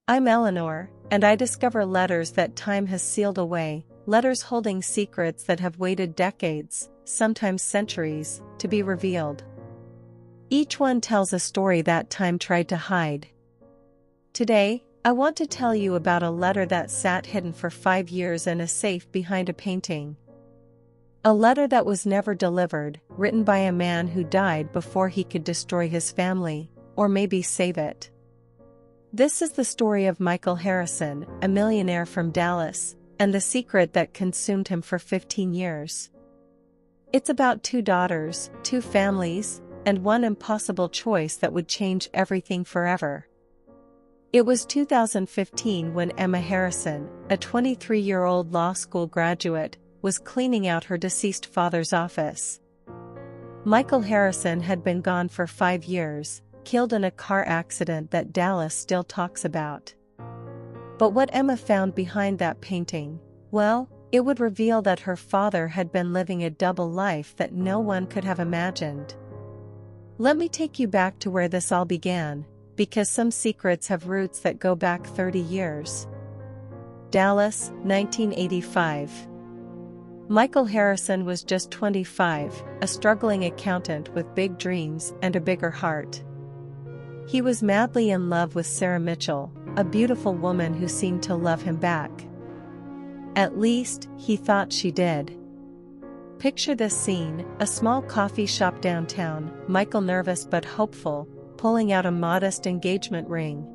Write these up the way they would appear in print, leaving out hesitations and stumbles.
I'm Eleanor, and I discover letters that time has sealed away, letters holding secrets that have waited decades, sometimes centuries, to be revealed. Each one tells a story that time tried to hide. Today, I want to tell you about a letter that sat hidden for 5 years in a safe behind a painting. A letter that was never delivered, written by a man who died before he could destroy his family, or maybe save it. This is the story of Michael Harrison, a millionaire from Dallas, and the secret that consumed him for 15 years. It's about 2 daughters, 2 families, and one impossible choice that would change everything forever. It was 2015 when Emma Harrison, a 23-year-old law school graduate, was cleaning out her deceased father's office. Michael Harrison had been gone for 5 years, killed in a car accident that Dallas still talks about. But what Emma found behind that painting, well, it would reveal that her father had been living a double life that no one could have imagined. Let me take you back to where this all began, because some secrets have roots that go back 30 years. Dallas, 1985. Michael Harrison was just 25, a struggling accountant with big dreams and a bigger heart. He was madly in love with Olivia Mitchell, a beautiful woman who seemed to love him back. At least, he thought she did. Picture this scene, a small coffee shop downtown, Michael nervous but hopeful, pulling out a modest engagement ring.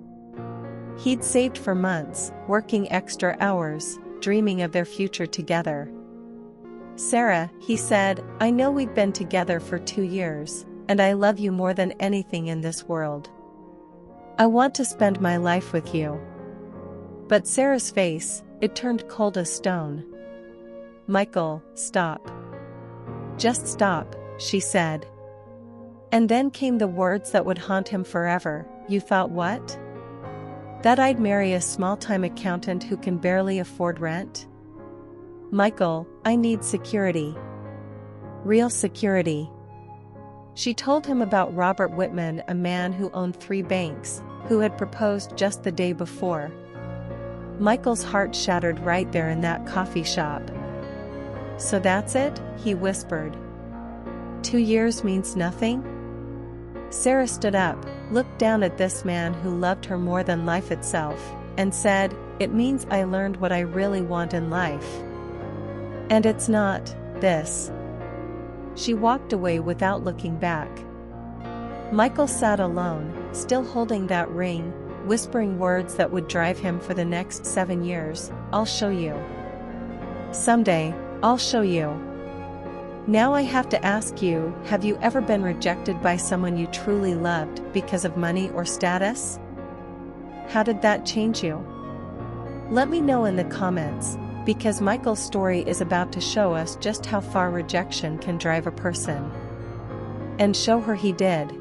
He'd saved for months, working extra hours, dreaming of their future together. "Sarah," he said, "I know we've been together for 2 years, and I love you more than anything in this world. I want to spend my life with you." But Sarah's face, it turned cold as stone. "Michael, stop. Just stop," she said. And then came the words that would haunt him forever. "You thought what? That I'd marry a small-time accountant who can barely afford rent? Michael, I need security. Real security." She told him about Robert Whitman, a man who owned 3 banks, who had proposed just the day before. Michael's heart shattered right there in that coffee shop. "So that's it?" he whispered. 2 years means nothing?" Sarah stood up, looked down at this man who loved her more than life itself, and said, "It means I learned what I really want in life. And it's not this." She walked away without looking back. Michael sat alone, still holding that ring, whispering words that would drive him for the next 7 years. "I'll show you. Someday, I'll show you." Now I have to ask you, have you ever been rejected by someone you truly loved because of money or status? How did that change you? Let me know in the comments, because Michael's story is about to show us just how far rejection can drive a person. And show her he did.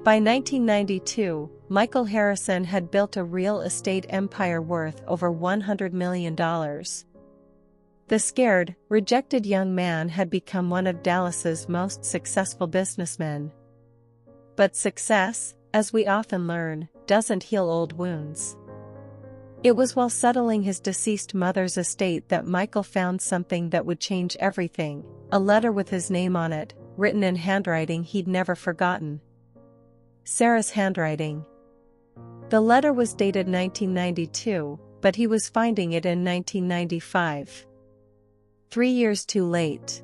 By 1992, Michael Harrison had built a real estate empire worth over $100 million. The scared, rejected young man had become one of Dallas's most successful businessmen. But success, as we often learn, doesn't heal old wounds. It was while settling his deceased mother's estate that Michael found something that would change everything, a letter with his name on it, written in handwriting he'd never forgotten. Sarah's handwriting. The letter was dated 1992, but he was finding it in 1995. 3 years too late.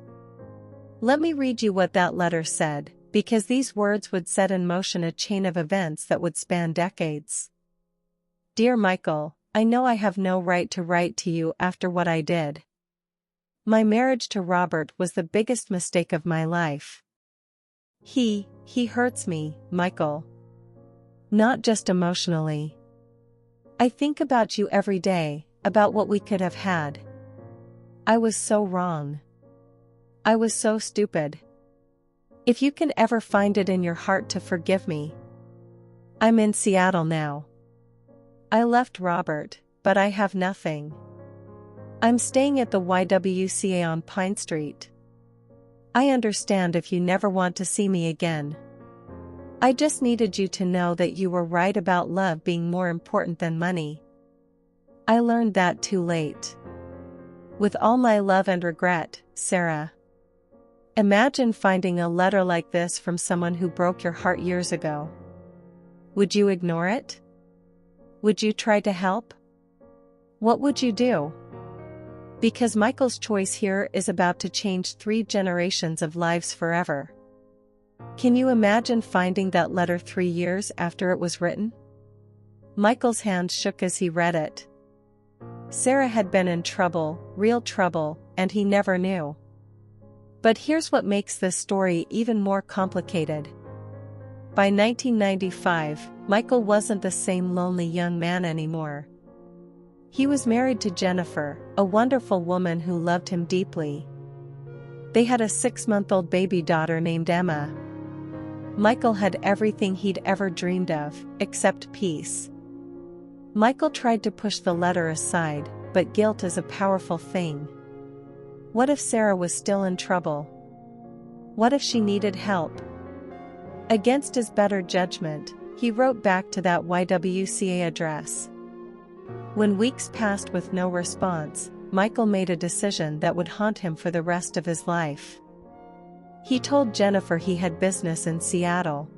Let me read you what that letter said, because these words would set in motion a chain of events that would span decades. "Dear Michael, I know I have no right to write to you after what I did. My marriage to Robert was the biggest mistake of my life. He hurts me, Michael. Not just emotionally. I think about you every day, about what we could have had. I was so wrong. I was so stupid. If you can ever find it in your heart to forgive me. I'm in Seattle now. I left Robert, but I have nothing. I'm staying at the YWCA on Pine Street. I understand if you never want to see me again. I just needed you to know that you were right about love being more important than money. I learned that too late. With all my love and regret, Sarah. Imagine finding a letter like this from someone who broke your heart years ago. Would you ignore it? Would you try to help? What would you do? Because Michael's choice here is about to change 3 generations of lives forever. Can you imagine finding that letter 3 years after it was written? Michael's hand shook as he read it. Sarah had been in trouble, real trouble, and he never knew. But here's what makes this story even more complicated. By 1995, Michael wasn't the same lonely young man anymore. He was married to Jennifer, a wonderful woman who loved him deeply. They had a 6-month-old baby daughter named Emma. Michael had everything he'd ever dreamed of, except peace. Michael tried to push the letter aside, but guilt is a powerful thing. What if Sarah was still in trouble? What if she needed help? Against his better judgment, he wrote back to that YWCA address. When weeks passed with no response, Michael made a decision that would haunt him for the rest of his life. He told Jennifer he had business in Seattle.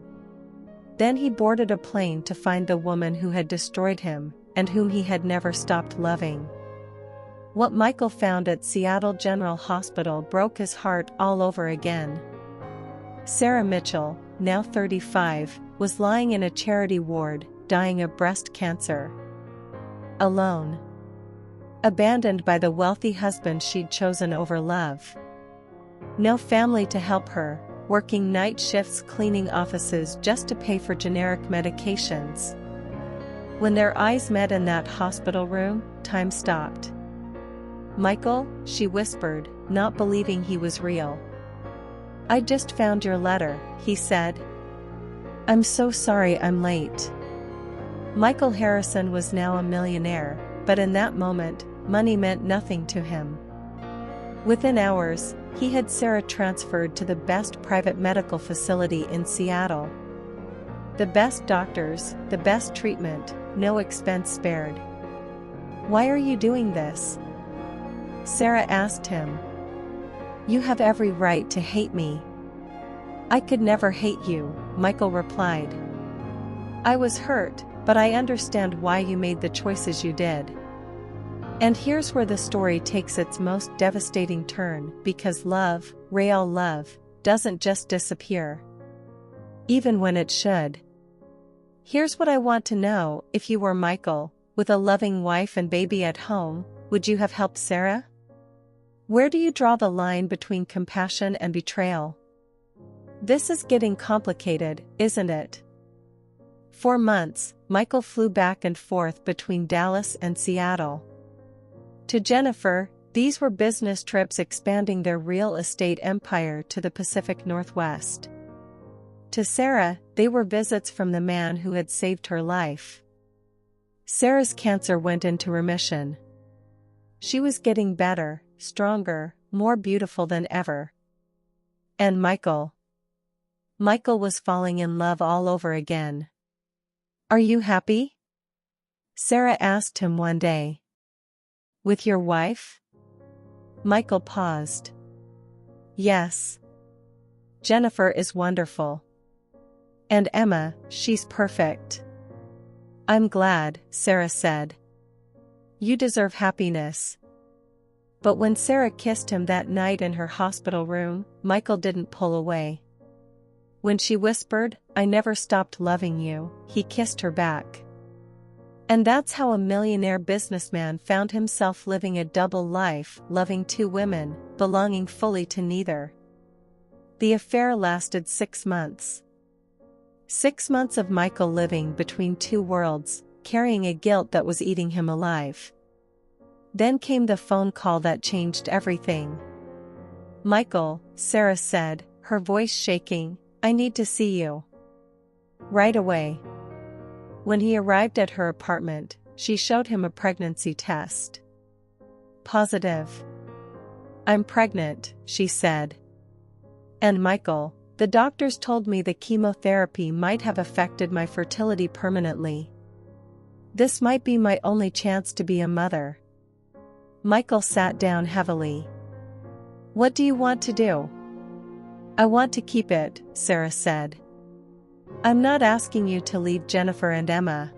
Then he boarded a plane to find the woman who had destroyed him, and whom he had never stopped loving. What Michael found at Seattle General Hospital broke his heart all over again. Sarah Mitchell, now 35, was lying in a charity ward, dying of breast cancer. Alone. Abandoned by the wealthy husband she'd chosen over love. No family to help her, working night shifts cleaning offices just to pay for generic medications. When their eyes met in that hospital room, time stopped. "Michael," she whispered, not believing he was real. "I just found your letter," he said. "I'm so sorry I'm late." Michael Harrison was now a millionaire, but in that moment, money meant nothing to him. Within hours, he had Sarah transferred to the best private medical facility in Seattle. The best doctors, the best treatment, no expense spared. "Why are you doing this?" Sarah asked him. "You have every right to hate me." "I could never hate you," Michael replied. "I was hurt, but I understand why you made the choices you did." And here's where the story takes its most devastating turn, because love, real love, doesn't just disappear. Even when it should. Here's what I want to know: if you were Michael, with a loving wife and baby at home, would you have helped Sarah? Where do you draw the line between compassion and betrayal? This is getting complicated, isn't it? For months, Michael flew back and forth between Dallas and Seattle. To Jennifer, these were business trips expanding their real estate empire to the Pacific Northwest. To Sarah, they were visits from the man who had saved her life. Sarah's cancer went into remission. She was getting better, stronger, more beautiful than ever. And Michael was falling in love all over again. "Are you happy?" Sarah asked him one day. "With your wife?" Michael paused. "Yes. Jennifer is wonderful. And Emma, she's perfect." "I'm glad," Sarah said. "You deserve happiness." But when Sarah kissed him that night in her hospital room, Michael didn't pull away. When she whispered, "I never stopped loving you," he kissed her back. And that's how a millionaire businessman found himself living a double life, loving 2 women, belonging fully to neither. The affair lasted 6 months. 6 months of Michael living between 2 worlds, carrying a guilt that was eating him alive. Then came the phone call that changed everything. "Michael," Sarah said, her voice shaking, "I need to see you. Right away." When he arrived at her apartment, she showed him a pregnancy test. "Positive." "I'm pregnant," she said. And Michael, The doctors told me the chemotherapy might have affected my fertility permanently. This might be my only chance to be a mother. Michael sat down heavily. What do you want to do? I want to keep it, Sarah said. I'm not asking you to leave Jennifer and Emma.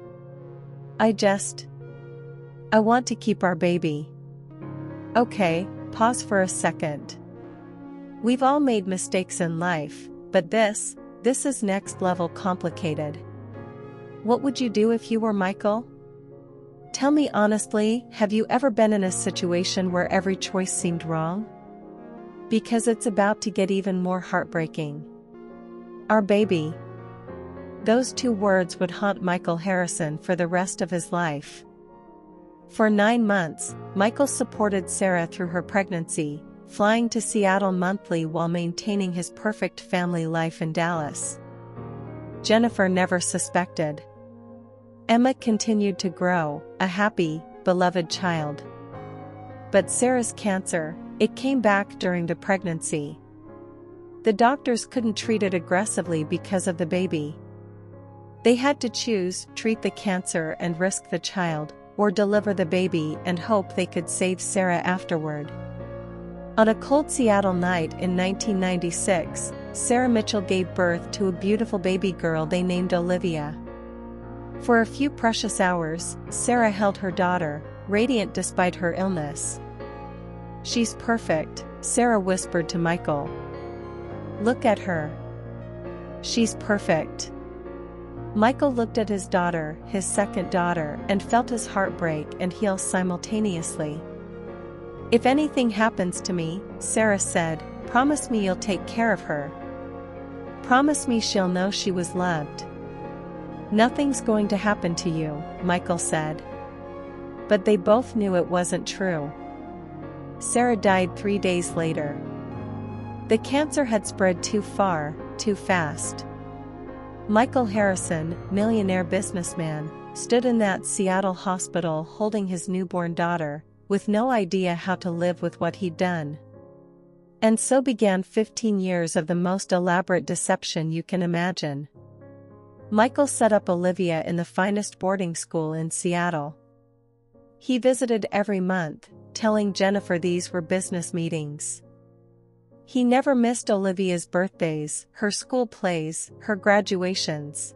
I want to keep our baby. Okay, pause for a second. We've all made mistakes in life, but this is next level complicated. What would you do if you were Michael? Tell me honestly, have you ever been in a situation where every choice seemed wrong? Because it's about to get even more heartbreaking. Our baby. Those two words would haunt Michael Harrison for the rest of his life. For 9 months, Michael supported Sarah through her pregnancy, flying to Seattle monthly while maintaining his perfect family life in Dallas. Jennifer never suspected. Emma continued to grow, a happy, beloved child. But Sarah's cancer, it came back during the pregnancy. The doctors couldn't treat it aggressively because of the baby. They had to choose, treat the cancer and risk the child, or deliver the baby and hope they could save Sarah afterward. On a cold Seattle night in 1996, Sarah Mitchell gave birth to a beautiful baby girl they named Olivia. For a few precious hours, Sarah held her daughter, radiant despite her illness. She's perfect, Sarah whispered to Michael. Look at her. She's perfect. Michael looked at his daughter, his second daughter, and felt his heart break and heal simultaneously. If anything happens to me, Sarah said, promise me you'll take care of her. Promise me she'll know she was loved. Nothing's going to happen to you, Michael said. But they both knew it wasn't true. Sarah died 3 days later. The cancer had spread too far, too fast. Michael Harrison, millionaire businessman, stood in that Seattle hospital holding his newborn daughter, with no idea how to live with what he'd done. And so began 15 years of the most elaborate deception you can imagine. Michael set up Olivia in the finest boarding school in Seattle. He visited every month, telling Jennifer these were business meetings. He never missed Olivia's birthdays, her school plays, her graduations.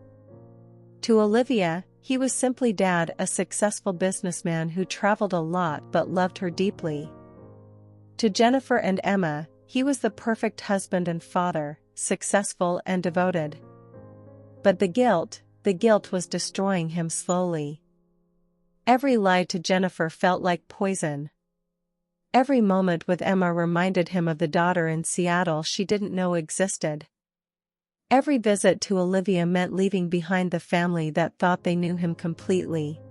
To Olivia, he was simply Dad, a successful businessman who traveled a lot but loved her deeply. To Jennifer and Emma, he was the perfect husband and father, successful and devoted. But the guilt was destroying him slowly. Every lie to Jennifer felt like poison. Every moment with Emma reminded him of the daughter in Seattle she didn't know existed. Every visit to Olivia meant leaving behind the family that thought they knew him completely.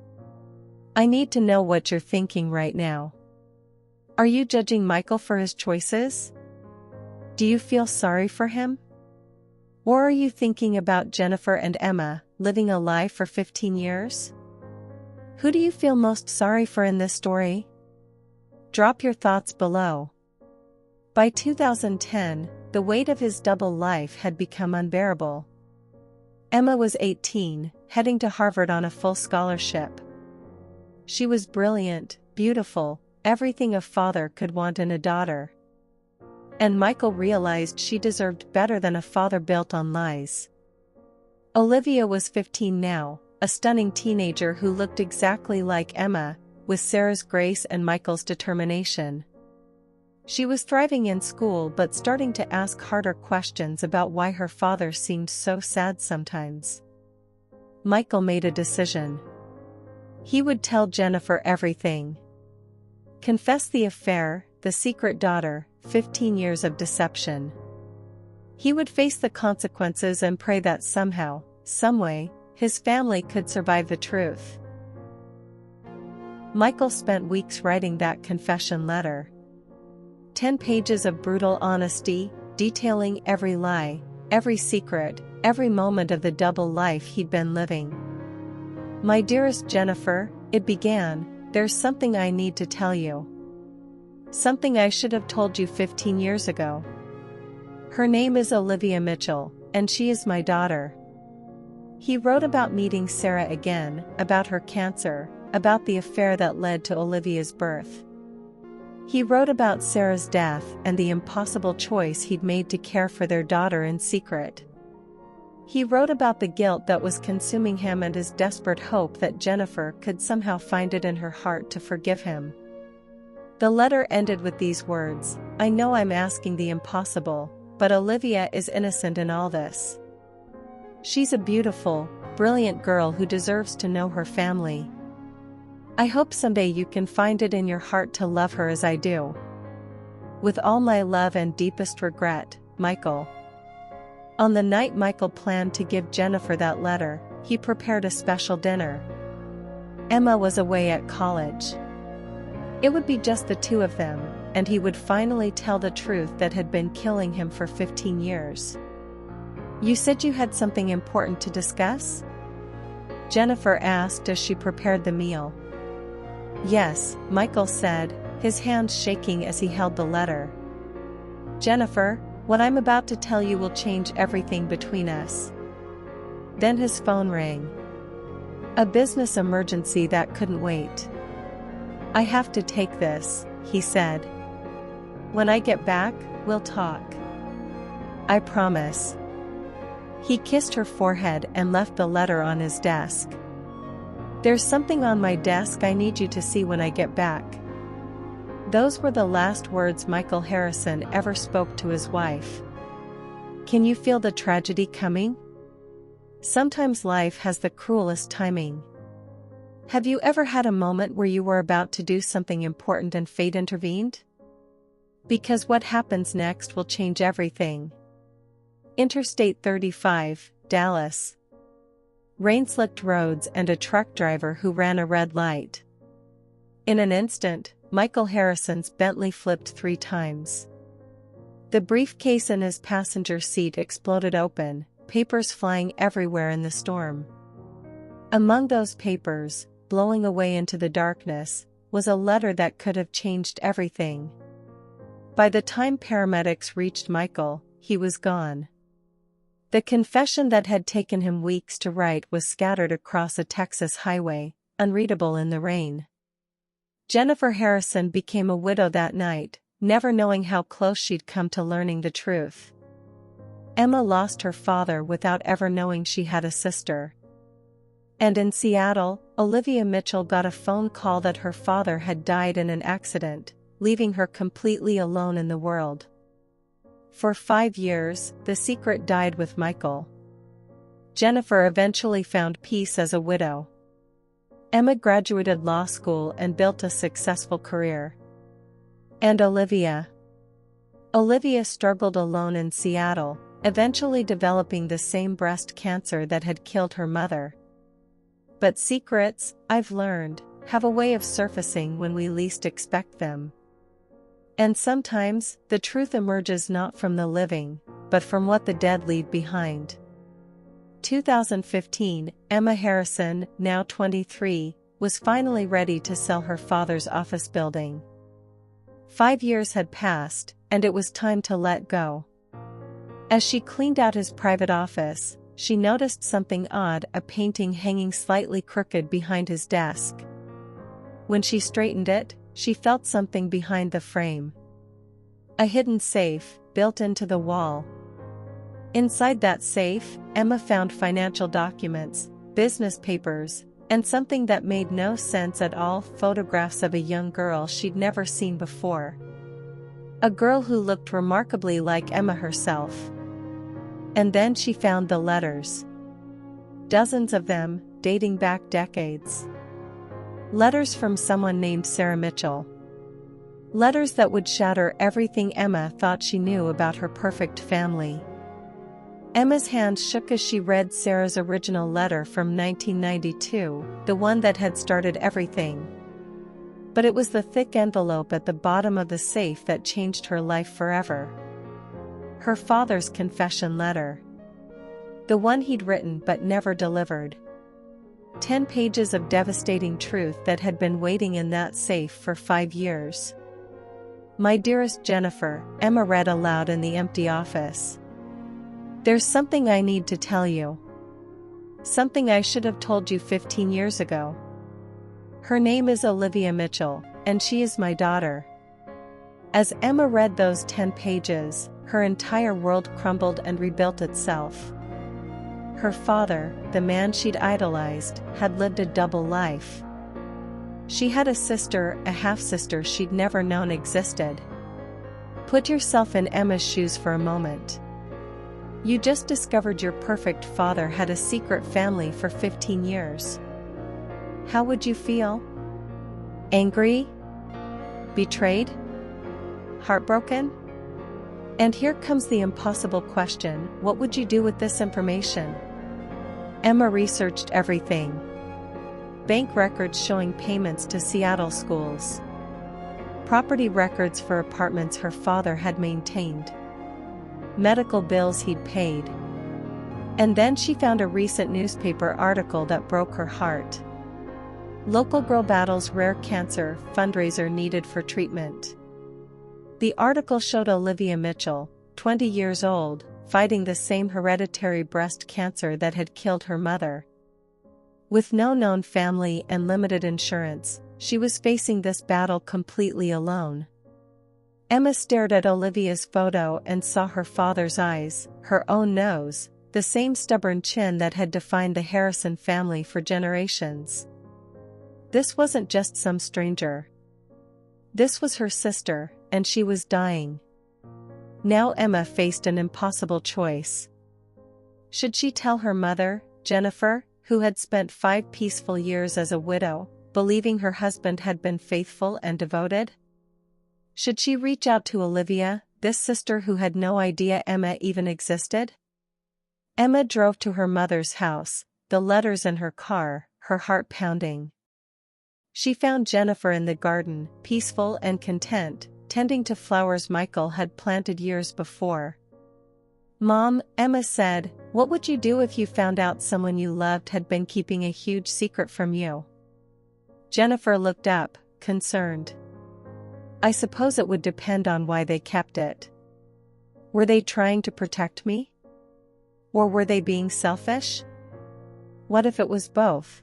I need to know what you're thinking right now. Are you judging Michael for his choices? Do you feel sorry for him? Or are you thinking about Jennifer and Emma, living a lie for 15 years? Who do you feel most sorry for in this story? Drop your thoughts below. By 2010, the weight of his double life had become unbearable. Emma was 18, heading to Harvard on a full scholarship. She was brilliant, beautiful, everything a father could want in a daughter. And Michael realized she deserved better than a father built on lies. Olivia was 15 now, a stunning teenager who looked exactly like Emma, with Sarah's grace and Michael's determination. She was thriving in school but starting to ask harder questions about why her father seemed so sad sometimes. Michael made a decision. He would tell Jennifer everything. Confess the affair, the secret daughter, 15 years of deception. He would face the consequences and pray that somehow, someway, his family could survive the truth. Michael spent weeks writing that confession letter. 10 pages of brutal honesty, detailing every lie, every secret, every moment of the double life he'd been living. My dearest Jennifer, it began, there's something I need to tell you. Something I should have told you 15 years ago. Her name is Olivia Mitchell, and she is my daughter. He wrote about meeting Sarah again, about her cancer, about the affair that led to Olivia's birth. He wrote about Sarah's death and the impossible choice he'd made to care for their daughter in secret. He wrote about the guilt that was consuming him and his desperate hope that Jennifer could somehow find it in her heart to forgive him. The letter ended with these words, "I know I'm asking the impossible, but Olivia is innocent in all this. She's a beautiful, brilliant girl who deserves to know her family. I hope someday you can find it in your heart to love her as I do. With all my love and deepest regret, Michael." On the night Michael planned to give Jennifer that letter, he prepared a special dinner. Emma was away at college. It would be just the two of them, and he would finally tell the truth that had been killing him for 15 years. "You said you had something important to discuss?" Jennifer asked as she prepared the meal. "Yes," Michael said, his hands shaking as he held the letter. "Jennifer, what I'm about to tell you will change everything between us." Then his phone rang. A business emergency that couldn't wait. "I have to take this," he said. "When I get back, we'll talk. I promise." He kissed her forehead and left the letter on his desk. "There's something on my desk I need you to see when I get back." Those were the last words Michael Harrison ever spoke to his wife. Can you feel the tragedy coming? Sometimes life has the cruelest timing. Have you ever had a moment where you were about to do something important and fate intervened? Because what happens next will change everything. Interstate 35, Dallas. Rain-slicked roads and a truck driver who ran a red light. In an instant, Michael Harrison's Bentley flipped 3 times. The briefcase in his passenger seat exploded open, papers flying everywhere in the storm. Among those papers, blowing away into the darkness, was a letter that could have changed everything. By the time paramedics reached Michael, he was gone. The confession that had taken him weeks to write was scattered across a Texas highway, unreadable in the rain. Jennifer Harrison became a widow that night, never knowing how close she'd come to learning the truth. Emma lost her father without ever knowing she had a sister. And in Seattle, Olivia Mitchell got a phone call that her father had died in an accident, leaving her completely alone in the world. For 5 years, the secret died with Michael. Jennifer eventually found peace as a widow. Emma graduated law school and built a successful career. And Olivia? Olivia struggled alone in Seattle, eventually developing the same breast cancer that had killed her mother. But secrets, I've learned, have a way of surfacing when we least expect them. And sometimes, the truth emerges not from the living, but from what the dead leave behind. 2015, Emma Harrison, now 23, was finally ready to sell her father's office building. 5 years had passed, and it was time to let go. As she cleaned out his private office, she noticed something odd, a painting hanging slightly crooked behind his desk. When she straightened it, she felt something behind the frame. A hidden safe, built into the wall. Inside that safe, Emma found financial documents, business papers, and something that made no sense at all: photographs of a young girl she'd never seen before. A girl who looked remarkably like Emma herself. And then she found the letters. Dozens of them, dating back decades. Letters from someone named Sarah Mitchell. Letters that would shatter everything Emma thought she knew about her perfect family. Emma's hand shook as she read Sarah's original letter from 1992, the one that had started everything. But it was the thick envelope at the bottom of the safe that changed her life forever. Her father's confession letter. The one he'd written but never delivered. 10 pages of devastating truth that had been waiting in that safe for 5 years. My dearest Jennifer, Emma read aloud in the empty office. There's something I need to tell you. Something I should have told you 15 years ago. Her name is Olivia Mitchell, and she is my daughter. As Emma read those 10 pages, her entire world crumbled and rebuilt itself. Her father, the man she'd idolized, had lived a double life. She had a sister, a half-sister she'd never known existed. Put yourself in Emma's shoes for a moment. You just discovered your perfect father had a secret family for 15 years. How would you feel? Angry? Betrayed? Heartbroken? And here comes the impossible question, what would you do with this information? Emma researched everything. Bank records showing payments to Seattle schools. Property records for apartments her father had maintained. Medical bills he'd paid. And then she found a recent newspaper article that broke her heart. Local girl battles rare cancer, fundraiser needed for treatment. The article showed Olivia Mitchell, 20 years old, fighting the same hereditary breast cancer that had killed her mother. With no known family and limited insurance, she was facing this battle completely alone. Emma stared at Olivia's photo and saw her father's eyes, her own nose, the same stubborn chin that had defined the Harrison family for generations. This wasn't just some stranger. This was her sister, and she was dying. Now Emma faced an impossible choice. Should she tell her mother, Jennifer, who had spent 5 peaceful years as a widow, believing her husband had been faithful and devoted? Should she reach out to Olivia, this sister who had no idea Emma even existed? Emma drove to her mother's house, the letters in her car, her heart pounding. She found Jennifer in the garden, peaceful and content, tending to flowers Michael had planted years before. "Mom," Emma said, "what would you do if you found out someone you loved had been keeping a huge secret from you?" Jennifer looked up, concerned. "I suppose it would depend on why they kept it. Were they trying to protect me? Or were they being selfish? What if it was both?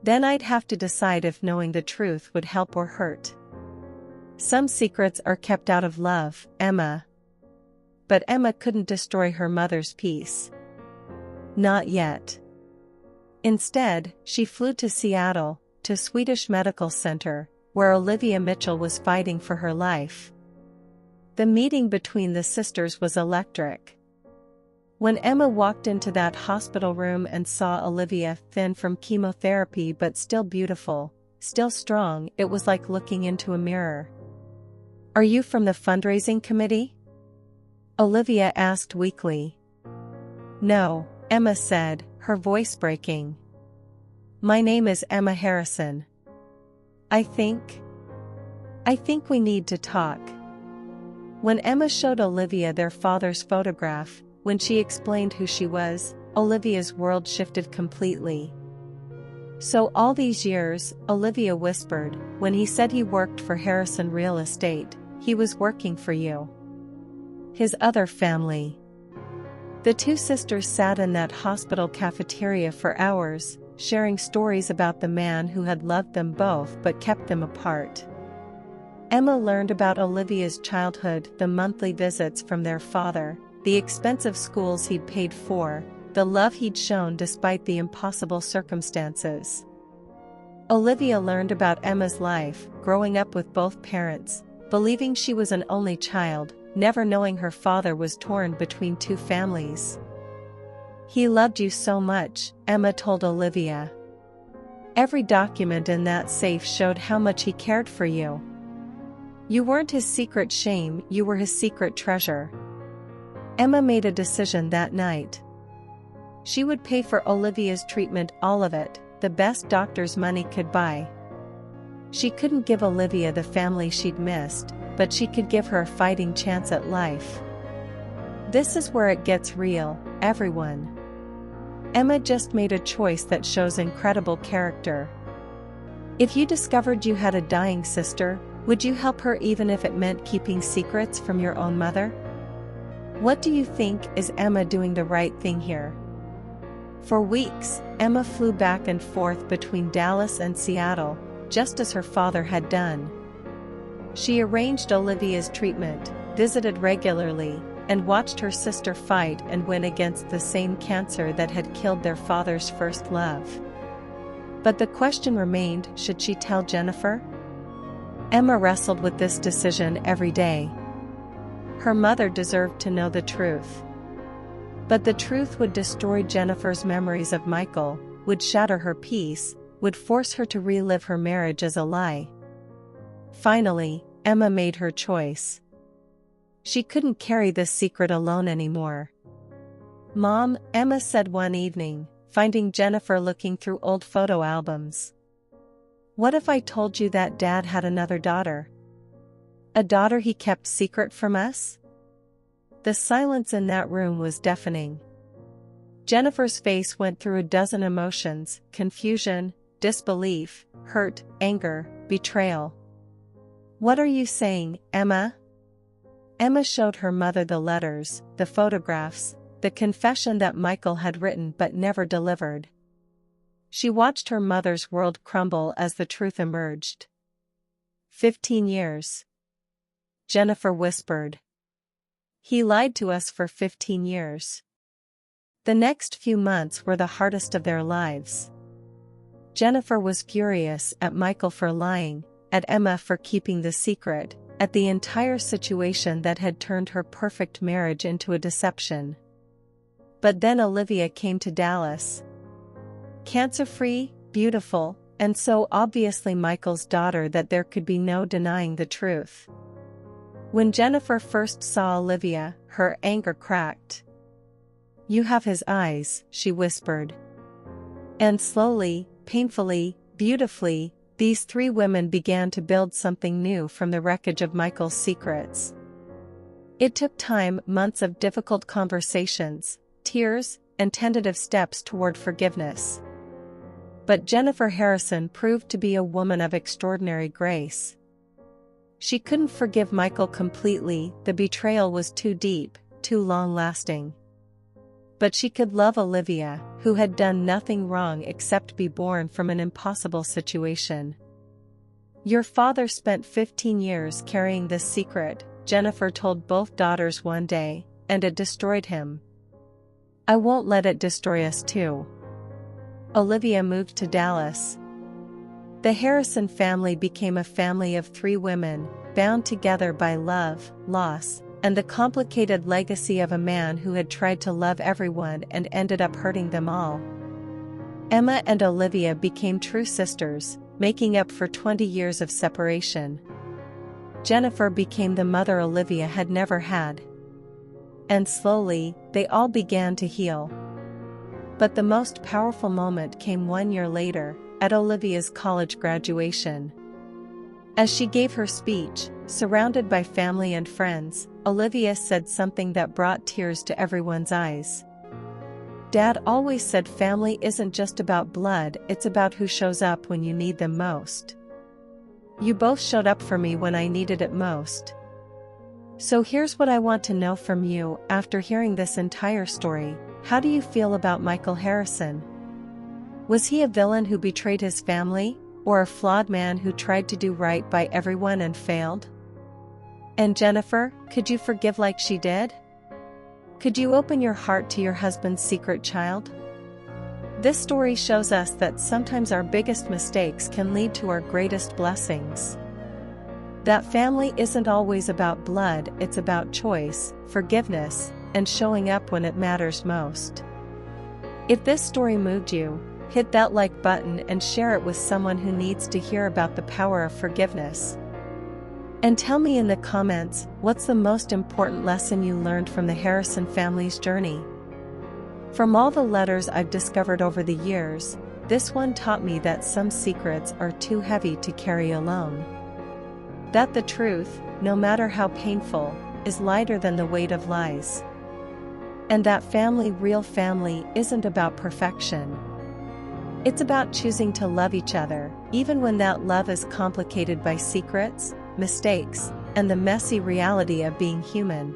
Then I'd have to decide if knowing the truth would help or hurt. Some secrets are kept out of love, Emma." But Emma couldn't destroy her mother's peace. Not yet. Instead, she flew to Seattle, to Swedish Medical Center, where Olivia Mitchell was fighting for her life. The meeting between the sisters was electric. When Emma walked into that hospital room and saw Olivia, thin from chemotherapy but still beautiful, still strong, it was like looking into a mirror. "Are you from the fundraising committee?" Olivia asked weakly. "No," Emma said, her voice breaking. "My name is Emma Harrison. I think we need to talk." When Emma showed Olivia their father's photograph, when she explained who she was, Olivia's world shifted completely. "So all these years," Olivia whispered, "when he said he worked for Harrison Real Estate, he was working for you. His other family." The two sisters sat in that hospital cafeteria for hours, sharing stories about the man who had loved them both but kept them apart. Emma learned about Olivia's childhood, the monthly visits from their father, the expensive schools he'd paid for, the love he'd shown despite the impossible circumstances. Olivia learned about Emma's life, growing up with both parents, believing she was an only child, never knowing her father was torn between 2 families. "He loved you so much," Emma told Olivia. "Every document in that safe showed how much he cared for you. You weren't his secret shame, you were his secret treasure." Emma made a decision that night. She would pay for Olivia's treatment, all of it, the best doctor's money could buy. She couldn't give Olivia the family she'd missed, but she could give her a fighting chance at life. This is where it gets real, everyone. Emma just made a choice that shows incredible character. If you discovered you had a dying sister, Would you help her even if it meant keeping secrets from your own mother? What do you think? Is Emma doing the right thing here? For weeks, Emma flew back and forth between Dallas and Seattle, just as her father had done. She arranged Olivia's treatment, visited regularly, and watched her sister fight and win against the same cancer that had killed their father's first love. But the question remained, should she tell Jennifer? Emma wrestled with this decision every day. Her mother deserved to know the truth. But the truth would destroy Jennifer's memories of Michael, would shatter her peace, would force her to relive her marriage as a lie. Finally, Emma made her choice. She couldn't carry this secret alone anymore. "Mom," Emma said one evening, finding Jennifer looking through old photo albums. "What if I told you that Dad had another daughter? A daughter he kept secret from us?" The silence in that room was deafening. Jennifer's face went through a dozen emotions: confusion, disbelief, hurt, anger, betrayal. "What are you saying, Emma?" Emma showed her mother the letters, the photographs, the confession that Michael had written but never delivered. She watched her mother's world crumble as the truth emerged. 15 years. Jennifer whispered. "He lied to us for 15 years. The next few months were the hardest of their lives. Jennifer was furious at Michael for lying, at Emma for keeping the secret, at the entire situation that had turned her perfect marriage into a deception. But then Olivia came to Dallas. Cancer-free, beautiful, and so obviously Michael's daughter that there could be no denying the truth. When Jennifer first saw Olivia, her anger cracked. "You have his eyes," she whispered. And slowly, painfully, beautifully, these three women began to build something new from the wreckage of Michael's secrets. It took time, months of difficult conversations, tears, and tentative steps toward forgiveness. But Jennifer Harrison proved to be a woman of extraordinary grace. She couldn't forgive Michael completely, the betrayal was too deep, too long-lasting. But she could love Olivia, who had done nothing wrong except be born from an impossible situation. "Your father spent 15 years carrying this secret," Jennifer told both daughters one day, "and it destroyed him. I won't let it destroy us too." Olivia moved to Dallas. The Harrison family became a family of three women, bound together by love, loss, and the complicated legacy of a man who had tried to love everyone and ended up hurting them all. Emma and Olivia became true sisters, making up for 20 years of separation. Jennifer became the mother Olivia had never had. And slowly, they all began to heal. But the most powerful moment came 1 year later, at Olivia's college graduation. As she gave her speech, surrounded by family and friends, Olivia said something that brought tears to everyone's eyes. "Dad always said family isn't just about blood, it's about who shows up when you need them most. You both showed up for me when I needed it most. So here's what I want to know from you, after hearing this entire story, how do you feel about Michael Harrison? Was he a villain who betrayed his family, or a flawed man who tried to do right by everyone and failed? And Jennifer, could you forgive like she did? Could you open your heart to your husband's secret child?" This story shows us that sometimes our biggest mistakes can lead to our greatest blessings. That family isn't always about blood, it's about choice, forgiveness, and showing up when it matters most. If this story moved you, hit that like button and share it with someone who needs to hear about the power of forgiveness. And tell me in the comments, what's the most important lesson you learned from the Harrison family's journey? From all the letters I've discovered over the years, this one taught me that some secrets are too heavy to carry alone. That the truth, no matter how painful, is lighter than the weight of lies. And that family, real family, isn't about perfection. It's about choosing to love each other, even when that love is complicated by secrets, mistakes, and the messy reality of being human.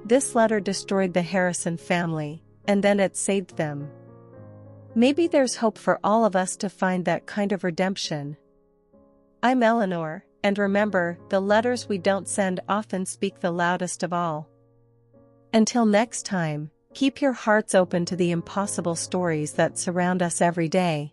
This letter destroyed the Harrison family, and then it saved them. Maybe there's hope for all of us to find that kind of redemption. I'm Eleanor, and remember, the letters we don't send often speak the loudest of all. Until next time, keep your hearts open to the impossible stories that surround us every day.